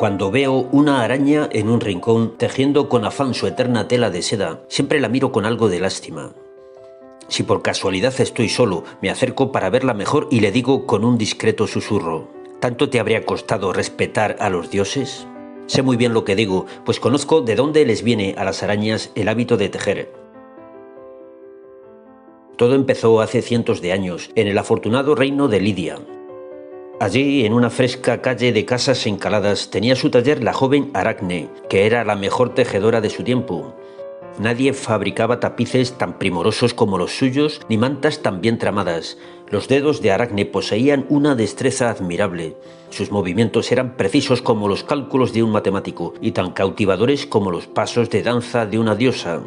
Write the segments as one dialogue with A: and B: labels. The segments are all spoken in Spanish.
A: Cuando veo una araña en un rincón tejiendo con afán su eterna tela de seda, siempre la miro con algo de lástima. Si por casualidad estoy solo, me acerco para verla mejor y le digo con un discreto susurro: ¿tanto te habría costado respetar a los dioses? Sé muy bien lo que digo, pues conozco de dónde les viene a las arañas el hábito de tejer. Todo empezó hace cientos de años, en el afortunado reino de Lidia. Allí, en una fresca calle de casas encaladas, tenía su taller la joven Aracne, que era la mejor tejedora de su tiempo. Nadie fabricaba tapices tan primorosos como los suyos, ni mantas tan bien tramadas. Los dedos de Aracne poseían una destreza admirable. Sus movimientos eran precisos como los cálculos de un matemático, y tan cautivadores como los pasos de danza de una diosa.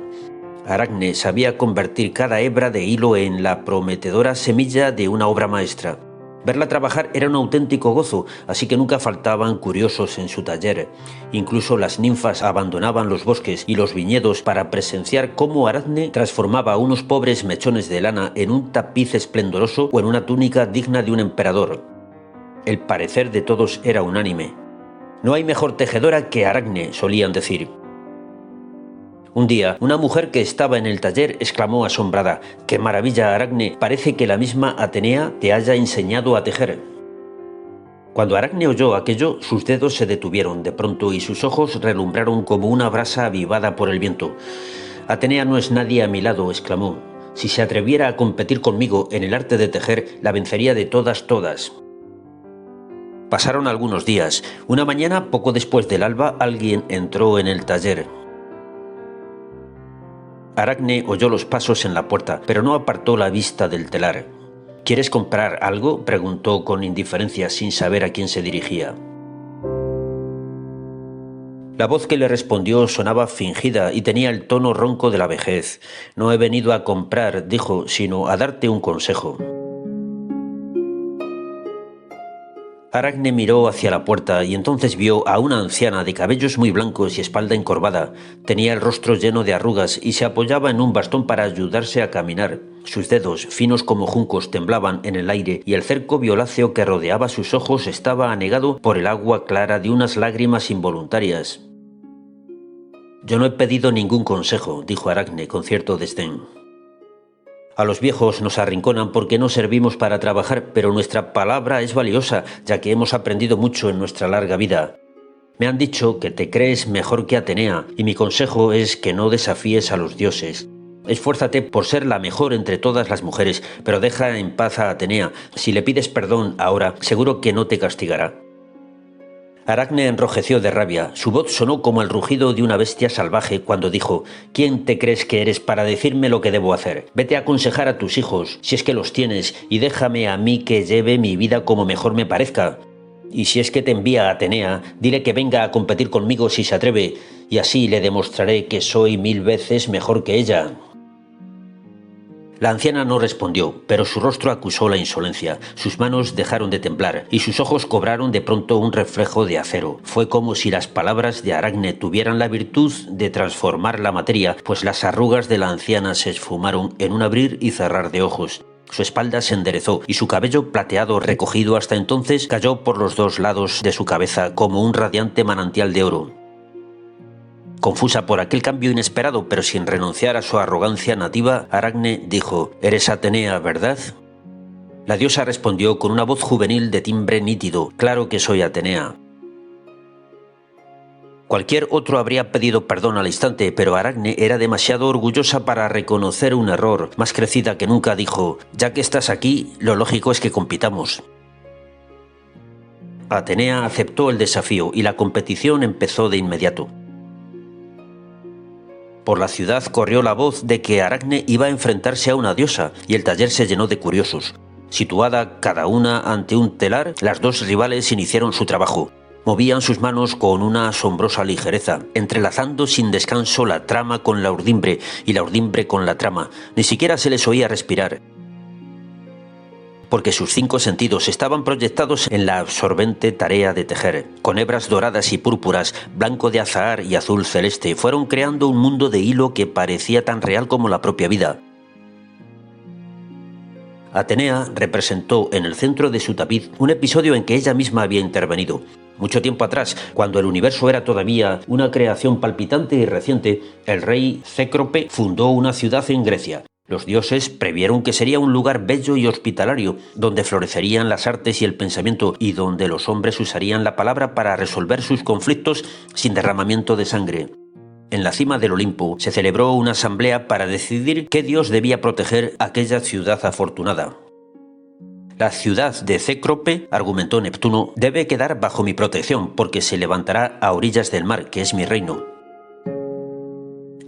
A: Aracne sabía convertir cada hebra de hilo en la prometedora semilla de una obra maestra. Verla trabajar era un auténtico gozo, así que nunca faltaban curiosos en su taller. Incluso las ninfas abandonaban los bosques y los viñedos para presenciar cómo Aracne transformaba unos pobres mechones de lana en un tapiz esplendoroso o en una túnica digna de un emperador. El parecer de todos era unánime. «No hay mejor tejedora que Aracne», solían decir. Un día, una mujer que estaba en el taller exclamó asombrada: «¡Qué maravilla, Aracne! Parece que la misma Atenea te haya enseñado a tejer». Cuando Aracne oyó aquello, sus dedos se detuvieron de pronto y sus ojos relumbraron como una brasa avivada por el viento. «Atenea no es nadie a mi lado», exclamó. «Si se atreviera a competir conmigo en el arte de tejer, la vencería de todas. Pasaron algunos días. Una mañana, poco después del alba, alguien entró en el taller. Aracne oyó los pasos en la puerta, pero no apartó la vista del telar. «¿Quieres comprar algo?», preguntó con indiferencia, sin saber a quién se dirigía. La voz que le respondió sonaba fingida y tenía el tono ronco de la vejez. «No he venido a comprar», dijo, «sino a darte un consejo». Aracne miró hacia la puerta y entonces vio a una anciana de cabellos muy blancos y espalda encorvada. Tenía el rostro lleno de arrugas y se apoyaba en un bastón para ayudarse a caminar. Sus dedos, finos como juncos, temblaban en el aire y el cerco violáceo que rodeaba sus ojos estaba anegado por el agua clara de unas lágrimas involuntarias. «Yo no he pedido ningún consejo», dijo Aracne con cierto desdén. «A los viejos nos arrinconan porque no servimos para trabajar, pero nuestra palabra es valiosa, ya que hemos aprendido mucho en nuestra larga vida. Me han dicho que te crees mejor que Atenea, y mi consejo es que no desafíes a los dioses. Esfuérzate por ser la mejor entre todas las mujeres, pero deja en paz a Atenea. Si le pides perdón ahora, seguro que no te castigará». Aracne enrojeció de rabia. Su voz sonó como el rugido de una bestia salvaje cuando dijo: «¿Quién te crees que eres para decirme lo que debo hacer? Vete a aconsejar a tus hijos, si es que los tienes, y déjame a mí que lleve mi vida como mejor me parezca. Y si es que te envía a Atenea, dile que venga a competir conmigo si se atreve, y así le demostraré que soy 1000 veces mejor que ella». La anciana no respondió, pero su rostro acusó la insolencia, sus manos dejaron de temblar y sus ojos cobraron de pronto un reflejo de acero. Fue como si las palabras de Aracne tuvieran la virtud de transformar la materia, pues las arrugas de la anciana se esfumaron en un abrir y cerrar de ojos. Su espalda se enderezó y su cabello plateado recogido hasta entonces cayó por los dos lados de su cabeza como un radiante manantial de oro. Confusa por aquel cambio inesperado, pero sin renunciar a su arrogancia nativa, Aracne dijo: «¿Eres Atenea, verdad?». La diosa respondió con una voz juvenil de timbre nítido: «Claro que soy Atenea». Cualquier otro habría pedido perdón al instante, pero Aracne era demasiado orgullosa para reconocer un error. Más crecida que nunca dijo: «Ya que estás aquí, lo lógico es que compitamos». Atenea aceptó el desafío y la competición empezó de inmediato. Por la ciudad corrió la voz de que Aracne iba a enfrentarse a una diosa, y el taller se llenó de curiosos. Situada cada una ante un telar, las dos rivales iniciaron su trabajo. Movían sus manos con una asombrosa ligereza, entrelazando sin descanso la trama con la urdimbre y la urdimbre con la trama. Ni siquiera se les oía respirar, porque sus 5 sentidos estaban proyectados en la absorbente tarea de tejer. Con hebras doradas y púrpuras, blanco de azahar y azul celeste, fueron creando un mundo de hilo que parecía tan real como la propia vida. Atenea representó en el centro de su tapiz un episodio en que ella misma había intervenido. Mucho tiempo atrás, cuando el universo era todavía una creación palpitante y reciente, el rey Cécrope fundó una ciudad en Grecia. Los dioses previeron que sería un lugar bello y hospitalario, donde florecerían las artes y el pensamiento, y donde los hombres usarían la palabra para resolver sus conflictos sin derramamiento de sangre. En la cima del Olimpo se celebró una asamblea para decidir qué dios debía proteger aquella ciudad afortunada. La ciudad de Cécrope, argumentó Neptuno, debe quedar bajo mi protección, porque se levantará a orillas del mar, que es mi reino.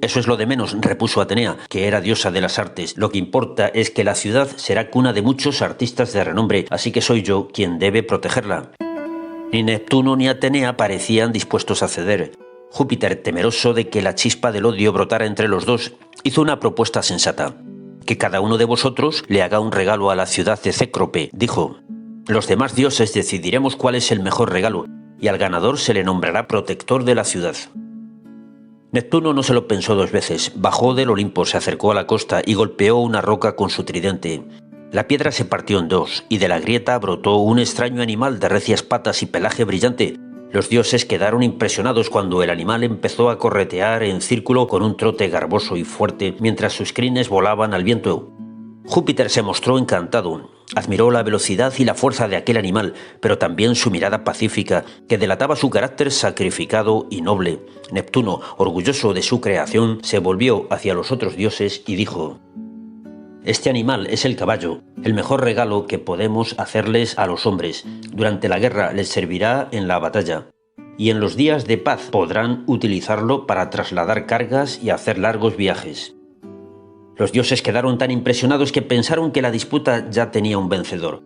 A: Eso es lo de menos, repuso Atenea, que era diosa de las artes. Lo que importa es que la ciudad será cuna de muchos artistas de renombre, así que soy yo quien debe protegerla. Ni Neptuno ni Atenea parecían dispuestos a ceder. Júpiter, temeroso de que la chispa del odio brotara entre los dos, hizo una propuesta sensata. Que cada uno de vosotros le haga un regalo a la ciudad de Cécrope, dijo. Los demás dioses decidiremos cuál es el mejor regalo, y al ganador se le nombrará protector de la ciudad. Neptuno no se lo pensó dos veces, bajó del Olimpo, se acercó a la costa y golpeó una roca con su tridente. La piedra se partió en dos, y de la grieta brotó un extraño animal de recias patas y pelaje brillante. Los dioses quedaron impresionados cuando el animal empezó a corretear en círculo con un trote garboso y fuerte, mientras sus crines volaban al viento. Júpiter se mostró encantado. Admiró la velocidad y la fuerza de aquel animal, pero también su mirada pacífica, que delataba su carácter sacrificado y noble. Neptuno, orgulloso de su creación, se volvió hacia los otros dioses y dijo: Este animal es el caballo, el mejor regalo que podemos hacerles a los hombres. Durante la guerra les servirá en la batalla, y en los días de paz podrán utilizarlo para trasladar cargas y hacer largos viajes. Los dioses quedaron tan impresionados que pensaron que la disputa ya tenía un vencedor.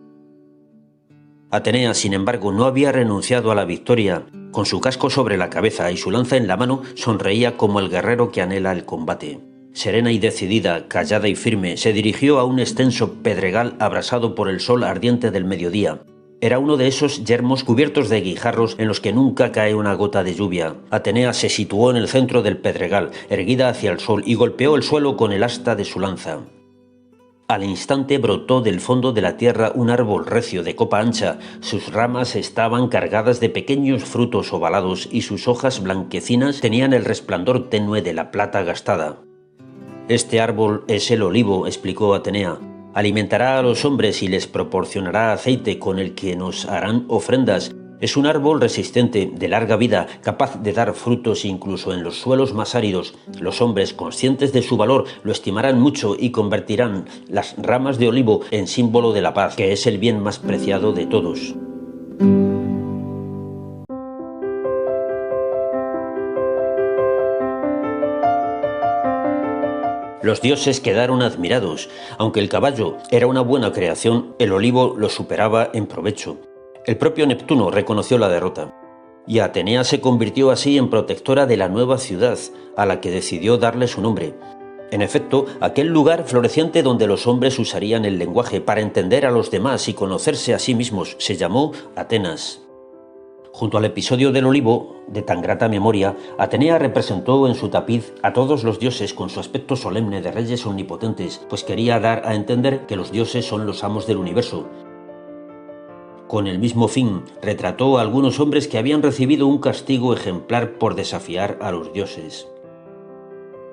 A: Atenea, sin embargo, no había renunciado a la victoria. Con su casco sobre la cabeza y su lanza en la mano, sonreía como el guerrero que anhela el combate. Serena y decidida, callada y firme, se dirigió a un extenso pedregal abrasado por el sol ardiente del mediodía. Era uno de esos yermos cubiertos de guijarros en los que nunca cae una gota de lluvia. Atenea se situó en el centro del pedregal, erguida hacia el sol, y golpeó el suelo con el asta de su lanza. Al instante brotó del fondo de la tierra un árbol recio de copa ancha. Sus ramas estaban cargadas de pequeños frutos ovalados y sus hojas blanquecinas tenían el resplandor tenue de la plata gastada. Este árbol es el olivo, explicó Atenea. Alimentará a los hombres y les proporcionará aceite con el que nos harán ofrendas. Es un árbol resistente, de larga vida, capaz de dar frutos incluso en los suelos más áridos. Los hombres, conscientes de su valor, lo estimarán mucho y convertirán las ramas de olivo en símbolo de la paz, que es el bien más preciado de todos. Los dioses quedaron admirados. Aunque el caballo era una buena creación, el olivo lo superaba en provecho. El propio Neptuno reconoció la derrota, y Atenea se convirtió así en protectora de la nueva ciudad, a la que decidió darle su nombre. En efecto, aquel lugar floreciente donde los hombres usarían el lenguaje para entender a los demás y conocerse a sí mismos se llamó Atenas. Junto al episodio del olivo, de tan grata memoria, Atenea representó en su tapiz a todos los dioses con su aspecto solemne de reyes omnipotentes, pues quería dar a entender que los dioses son los amos del universo. Con el mismo fin, retrató a algunos hombres que habían recibido un castigo ejemplar por desafiar a los dioses.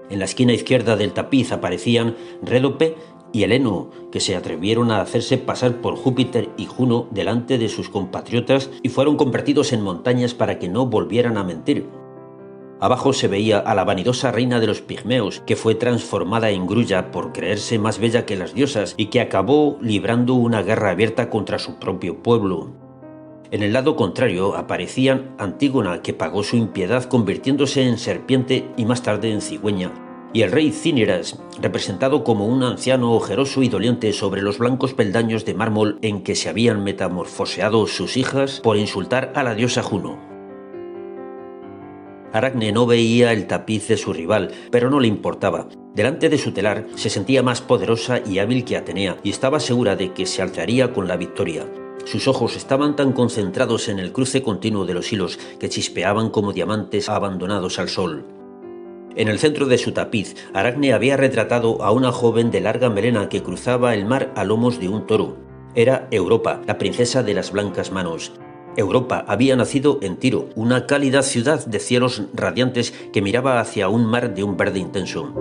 A: En la esquina izquierda del tapiz aparecían Rédope y Heleno, que se atrevieron a hacerse pasar por Júpiter y Juno delante de sus compatriotas y fueron convertidos en montañas para que no volvieran a mentir. Abajo se veía a la vanidosa reina de los pigmeos, que fue transformada en grulla por creerse más bella que las diosas y que acabó librando una guerra abierta contra su propio pueblo. En el lado contrario aparecían Antígona, que pagó su impiedad convirtiéndose en serpiente y más tarde en cigüeña, y el rey Cíneras, representado como un anciano ojeroso y doliente sobre los blancos peldaños de mármol en que se habían metamorfoseado sus hijas por insultar a la diosa Juno. Aracne no veía el tapiz de su rival, pero no le importaba. Delante de su telar se sentía más poderosa y hábil que Atenea, y estaba segura de que se alzaría con la victoria. Sus ojos estaban tan concentrados en el cruce continuo de los hilos que chispeaban como diamantes abandonados al sol. En el centro de su tapiz, Aracne había retratado a una joven de larga melena que cruzaba el mar a lomos de un toro. Era Europa, la princesa de las blancas manos. Europa había nacido en Tiro, una cálida ciudad de cielos radiantes que miraba hacia un mar de un verde intenso.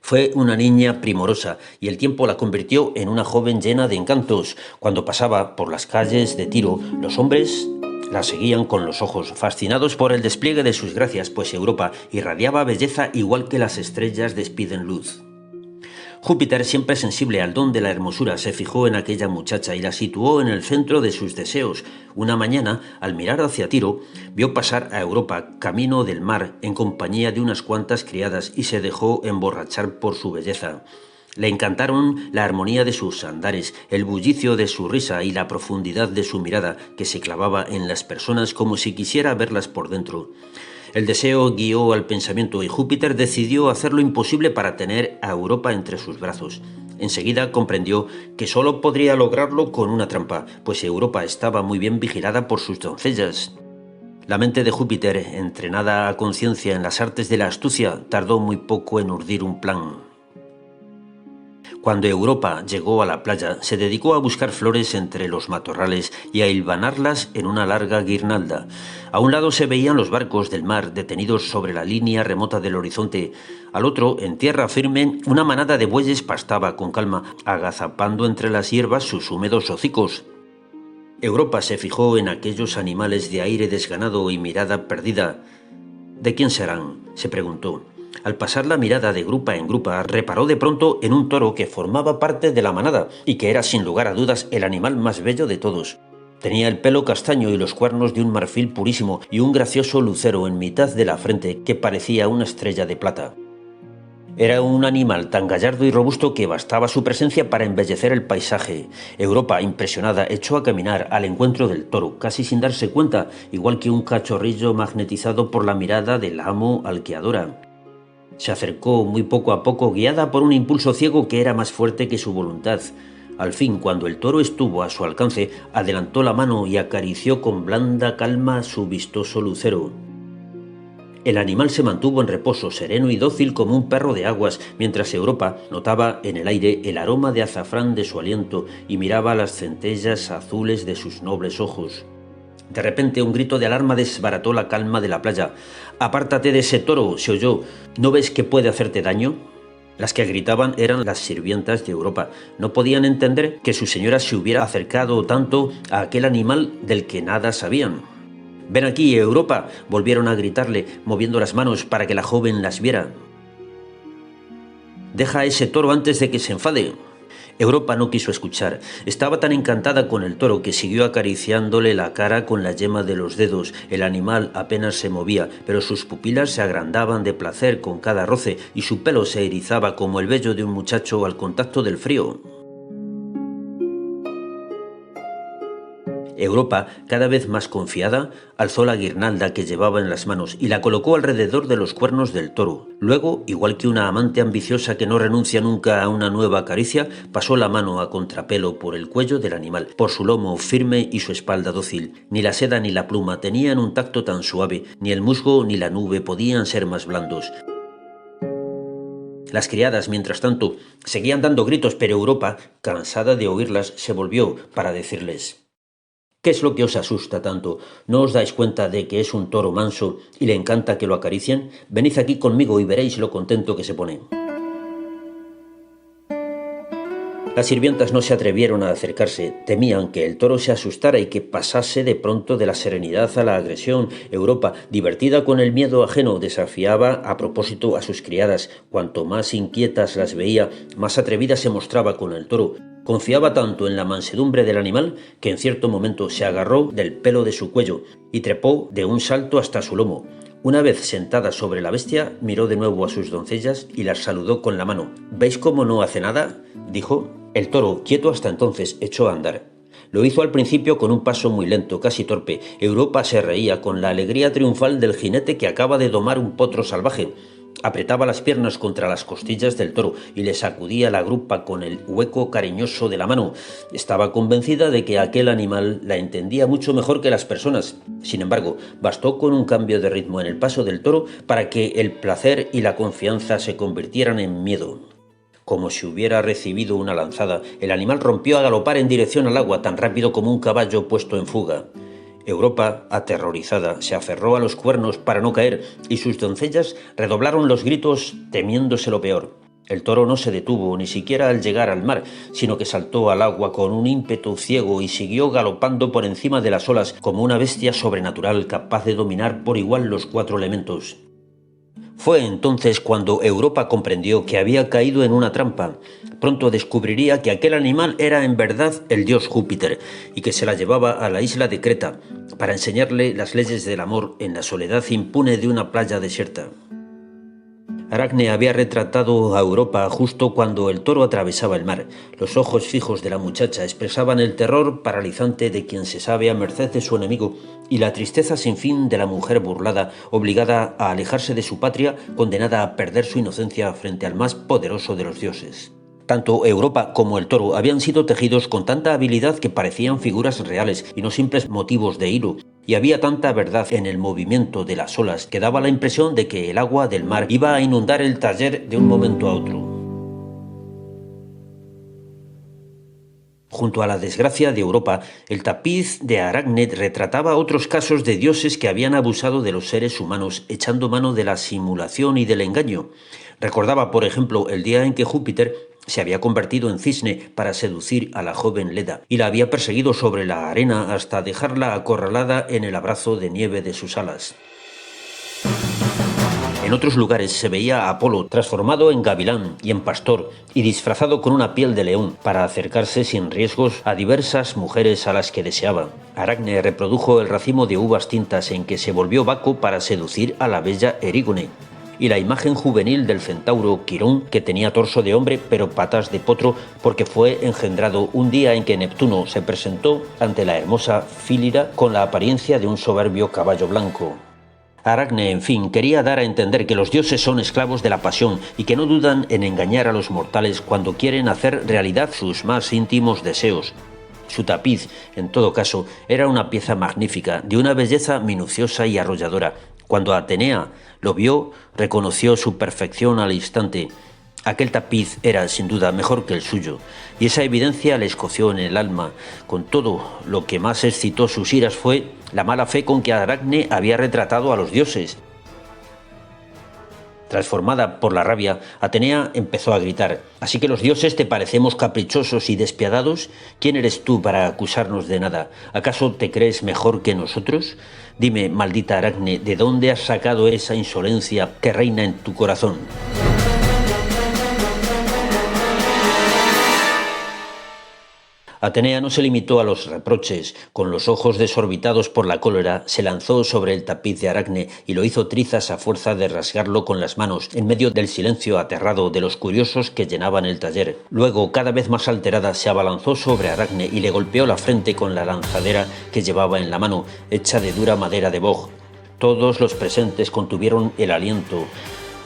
A: Fue una niña primorosa y el tiempo la convirtió en una joven llena de encantos. Cuando pasaba por las calles de Tiro, los hombres la seguían con los ojos, fascinados por el despliegue de sus gracias, pues Europa irradiaba belleza igual que las estrellas despiden luz. Júpiter, siempre sensible al don de la hermosura, se fijó en aquella muchacha y la situó en el centro de sus deseos. Una mañana, al mirar hacia Tiro, vio pasar a Europa camino del mar en compañía de unas cuantas criadas y se dejó emborrachar por su belleza. Le encantaron la armonía de sus andares, el bullicio de su risa y la profundidad de su mirada, que se clavaba en las personas como si quisiera verlas por dentro. El deseo guió al pensamiento y Júpiter decidió hacer lo imposible para tener a Europa entre sus brazos. Enseguida comprendió que solo podría lograrlo con una trampa, pues Europa estaba muy bien vigilada por sus doncellas. La mente de Júpiter, entrenada a conciencia en las artes de la astucia, tardó muy poco en urdir un plan. Cuando Europa llegó a la playa, se dedicó a buscar flores entre los matorrales y a hilvanarlas en una larga guirnalda. A un lado se veían los barcos del mar detenidos sobre la línea remota del horizonte. Al otro, en tierra firme, una manada de bueyes pastaba con calma, agazapando entre las hierbas sus húmedos hocicos. Europa se fijó en aquellos animales de aire desganado y mirada perdida. ¿De quién serán?, se preguntó. Al pasar la mirada de grupa en grupa, reparó de pronto en un toro que formaba parte de la manada y que era sin lugar a dudas el animal más bello de todos. Tenía el pelo castaño y los cuernos de un marfil purísimo y un gracioso lucero en mitad de la frente que parecía una estrella de plata. Era un animal tan gallardo y robusto que bastaba su presencia para embellecer el paisaje. Europa, impresionada, echó a caminar al encuentro del toro, casi sin darse cuenta, igual que un cachorrillo magnetizado por la mirada del amo al que adora. Se acercó muy poco a poco, guiada por un impulso ciego que era más fuerte que su voluntad. Al fin, cuando el toro estuvo a su alcance, adelantó la mano y acarició con blanda calma su vistoso lucero. El animal se mantuvo en reposo, sereno y dócil como un perro de aguas, mientras Europa notaba en el aire el aroma de azafrán de su aliento y miraba las centellas azules de sus nobles ojos. De repente un grito de alarma desbarató la calma de la playa. «¡Apártate de ese toro!», se oyó. «¿No ves que puede hacerte daño?». Las que gritaban eran las sirvientas de Europa. No podían entender que su señora se hubiera acercado tanto a aquel animal del que nada sabían. «¡Ven aquí, Europa!», volvieron a gritarle, moviendo las manos para que la joven las viera. «Deja a ese toro antes de que se enfade». Europa no quiso escuchar. Estaba tan encantada con el toro que siguió acariciándole la cara con la yema de los dedos. El animal apenas se movía, pero sus pupilas se agrandaban de placer con cada roce y su pelo se erizaba como el vello de un muchacho al contacto del frío. Europa, cada vez más confiada, alzó la guirnalda que llevaba en las manos y la colocó alrededor de los cuernos del toro. Luego, igual que una amante ambiciosa que no renuncia nunca a una nueva caricia, pasó la mano a contrapelo por el cuello del animal, por su lomo firme y su espalda dócil. Ni la seda ni la pluma tenían un tacto tan suave, ni el musgo ni la nube podían ser más blandos. Las criadas, mientras tanto, seguían dando gritos, pero Europa, cansada de oírlas, se volvió para decirles: «¿Qué es lo que os asusta tanto? ¿No os dais cuenta de que es un toro manso y le encanta que lo acaricien? Venid aquí conmigo y veréis lo contento que se pone». Las sirvientas no se atrevieron a acercarse, temían que el toro se asustara y que pasase de pronto de la serenidad a la agresión. Europa, divertida con el miedo ajeno, desafiaba a propósito a sus criadas. Cuanto más inquietas las veía, más atrevida se mostraba con el toro. Confiaba tanto en la mansedumbre del animal que en cierto momento se agarró del pelo de su cuello y trepó de un salto hasta su lomo. Una vez sentada sobre la bestia, miró de nuevo a sus doncellas y las saludó con la mano. «¿Veis cómo no hace nada?», dijo. El toro, quieto hasta entonces, echó a andar. Lo hizo al principio con un paso muy lento, casi torpe. Europa se reía con la alegría triunfal del jinete que acaba de domar un potro salvaje. Apretaba las piernas contra las costillas del toro y le sacudía la grupa con el hueco cariñoso de la mano. Estaba convencida de que aquel animal la entendía mucho mejor que las personas. Sin embargo, bastó con un cambio de ritmo en el paso del toro para que el placer y la confianza se convirtieran en miedo. Como si hubiera recibido una lanzada, el animal rompió a galopar en dirección al agua tan rápido como un caballo puesto en fuga. Europa, aterrorizada, se aferró a los cuernos para no caer y sus doncellas redoblaron los gritos temiéndose lo peor. El toro no se detuvo ni siquiera al llegar al mar, sino que saltó al agua con un ímpetu ciego y siguió galopando por encima de las olas como una bestia sobrenatural capaz de dominar por igual los 4 elementos. Fue entonces cuando Europa comprendió que había caído en una trampa. Pronto descubriría que aquel animal era en verdad el dios Júpiter y que se la llevaba a la isla de Creta para enseñarle las leyes del amor en la soledad impune de una playa desierta. Aracne había retratado a Europa justo cuando el toro atravesaba el mar. Los ojos fijos de la muchacha expresaban el terror paralizante de quien se sabe a merced de su enemigo y la tristeza sin fin de la mujer burlada, obligada a alejarse de su patria, condenada a perder su inocencia frente al más poderoso de los dioses. Tanto Europa como el toro habían sido tejidos con tanta habilidad que parecían figuras reales y no simples motivos de hilo, y había tanta verdad en el movimiento de las olas que daba la impresión de que el agua del mar iba a inundar el taller de un momento a otro. Junto a la desgracia de Europa, el tapiz de Aracne retrataba otros casos de dioses que habían abusado de los seres humanos, echando mano de la simulación y del engaño. Recordaba, por ejemplo, el día en que Júpiter se había convertido en cisne para seducir a la joven Leda y la había perseguido sobre la arena hasta dejarla acorralada en el abrazo de nieve de sus alas. En otros lugares se veía a Apolo transformado en gavilán y en pastor y disfrazado con una piel de león para acercarse sin riesgos a diversas mujeres a las que deseaba. Aracne reprodujo el racimo de uvas tintas en que se volvió Baco para seducir a la bella Erígone, y la imagen juvenil del centauro Quirón, que tenía torso de hombre pero patas de potro porque fue engendrado un día en que Neptuno se presentó ante la hermosa Fílida con la apariencia de un soberbio caballo blanco. Aracne, en fin, quería dar a entender que los dioses son esclavos de la pasión y que no dudan en engañar a los mortales cuando quieren hacer realidad sus más íntimos deseos. Su tapiz, en todo caso, era una pieza magnífica, de una belleza minuciosa y arrolladora. Cuando Atenea lo vio, reconoció su perfección al instante. Aquel tapiz era, sin duda, mejor que el suyo, y esa evidencia le escoció en el alma. Con todo, lo que más excitó sus iras fue la mala fe con que Aracne había retratado a los dioses. Transformada por la rabia, Atenea empezó a gritar: «¿Así que los dioses te parecemos caprichosos y despiadados? ¿Quién eres tú para acusarnos de nada? ¿Acaso te crees mejor que nosotros? Dime, maldita Aracne, ¿de dónde has sacado esa insolencia que reina en tu corazón?» Atenea no se limitó a los reproches. Con los ojos desorbitados por la cólera, se lanzó sobre el tapiz de Aracne y lo hizo trizas a fuerza de rasgarlo con las manos, en medio del silencio aterrado de los curiosos que llenaban el taller. Luego, cada vez más alterada, se abalanzó sobre Aracne y le golpeó la frente con la lanzadera que llevaba en la mano, hecha de dura madera de boj. Todos los presentes contuvieron el aliento.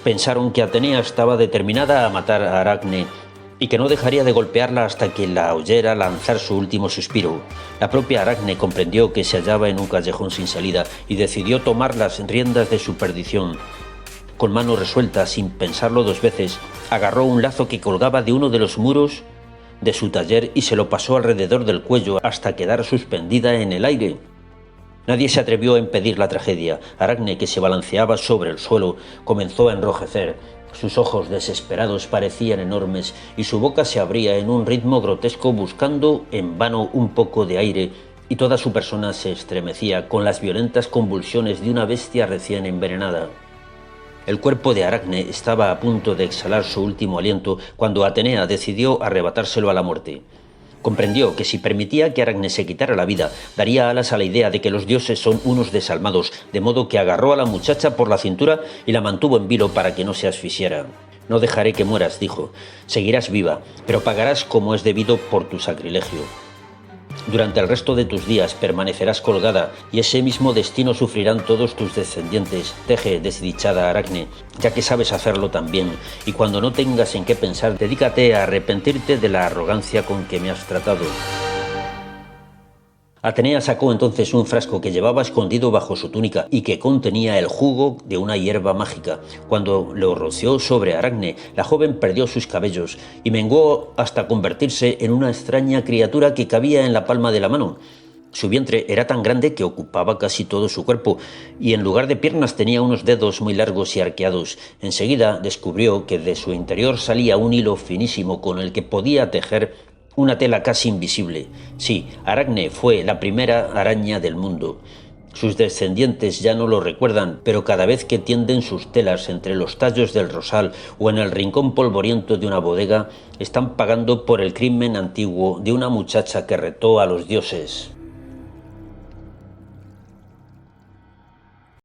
A: Pensaron que Atenea estaba determinada a matar a Aracne y que no dejaría de golpearla hasta que la oyera lanzar su último suspiro. La propia Aracne comprendió que se hallaba en un callejón sin salida y decidió tomar las riendas de su perdición. Con mano resuelta, sin pensarlo 2 veces, agarró un lazo que colgaba de uno de los muros de su taller y se lo pasó alrededor del cuello hasta quedar suspendida en el aire. Nadie se atrevió a impedir la tragedia. Aracne, que se balanceaba sobre el suelo, comenzó a enrojecer. Sus ojos desesperados parecían enormes y su boca se abría en un ritmo grotesco buscando en vano un poco de aire, y toda su persona se estremecía con las violentas convulsiones de una bestia recién envenenada. El cuerpo de Aracne estaba a punto de exhalar su último aliento cuando Atenea decidió arrebatárselo a la muerte. Comprendió que si permitía que Aracne se quitara la vida, daría alas a la idea de que los dioses son unos desalmados, de modo que agarró a la muchacha por la cintura y la mantuvo en vilo para que no se asfixiara. «No dejaré que mueras», dijo. «Seguirás viva, pero pagarás como es debido por tu sacrilegio. Durante el resto de tus días permanecerás colgada y ese mismo destino sufrirán todos tus descendientes. Teje, desdichada Aracne, ya que sabes hacerlo tan bien, y cuando no tengas en qué pensar, dedícate a arrepentirte de la arrogancia con que me has tratado». Atenea sacó entonces un frasco que llevaba escondido bajo su túnica y que contenía el jugo de una hierba mágica. Cuando lo roció sobre Aracne, la joven perdió sus cabellos y menguó hasta convertirse en una extraña criatura que cabía en la palma de la mano. Su vientre era tan grande que ocupaba casi todo su cuerpo y en lugar de piernas tenía unos dedos muy largos y arqueados. Enseguida descubrió que de su interior salía un hilo finísimo con el que podía tejer una tela casi invisible. Sí, Aracne fue la primera araña del mundo. Sus descendientes ya no lo recuerdan, pero cada vez que tienden sus telas entre los tallos del rosal o en el rincón polvoriento de una bodega, están pagando por el crimen antiguo de una muchacha que retó a los dioses.